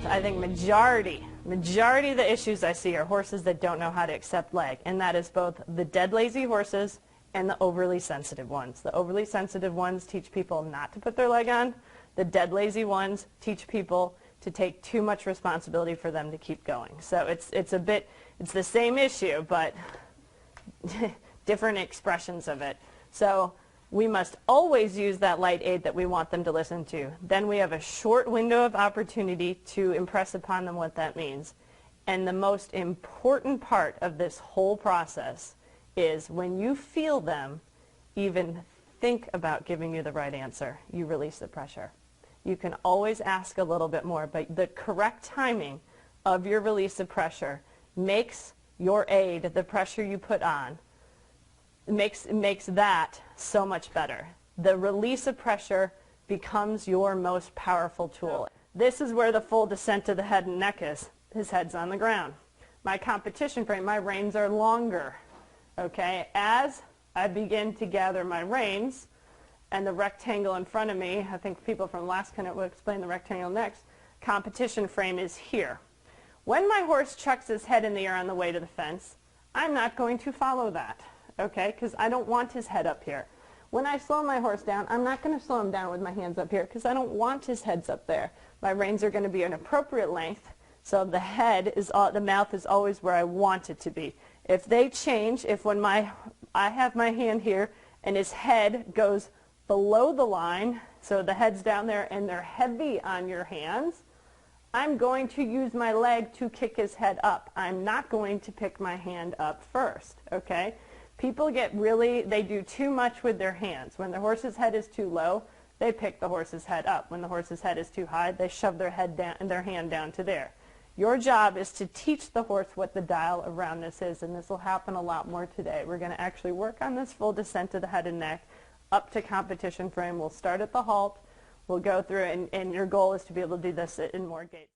I think majority of the issues I see are horses that don't know how to accept leg, and that is both the dead lazy horses and the overly sensitive ones. The overly sensitive ones teach people not to put their leg on. The dead lazy ones teach people to take too much responsibility for them to keep going. So it's the same issue, but different expressions of it. So we must always use that light aid that we want them to listen to. Then we have a short window of opportunity to impress upon them what that means. And the most important part of this whole process is when you feel them even think about giving you the right answer, you release the pressure. You can always ask a little bit more, but the correct timing of your release of pressure makes your aid, the pressure you put on, makes that so much better. The release of pressure becomes your most powerful tool. This is where the full descent to the head and neck is. His head's on the ground. My competition frame, my reins are longer. Okay, as I begin to gather my reins and the rectangle in front of me, I think people from last kennel will explain the rectangle next, competition frame is here. When my horse chucks his head in the air on the way to the fence, I'm not going to follow that. Okay, because I don't want his head up here. When I slow my horse down, I'm not going to slow him down with my hands up here because I don't want his heads up there. My reins are going to be an appropriate length, so the mouth is always where I want it to be. If they change, if when I have my hand here and his head goes below the line, so the head's down there and they're heavy on your hands, I'm going to use my leg to kick his head up. I'm not going to pick my hand up first, okay? People they do too much with their hands. When the horse's head is too low, they pick the horse's head up. When the horse's head is too high, they shove their head down and their hand down to there. Your job is to teach the horse what the dial of roundness is, and this will happen a lot more today. We're going to actually work on this full descent to the head and neck up to competition frame. We'll start at the halt. We'll go through, and your goal is to be able to do this in more gaits.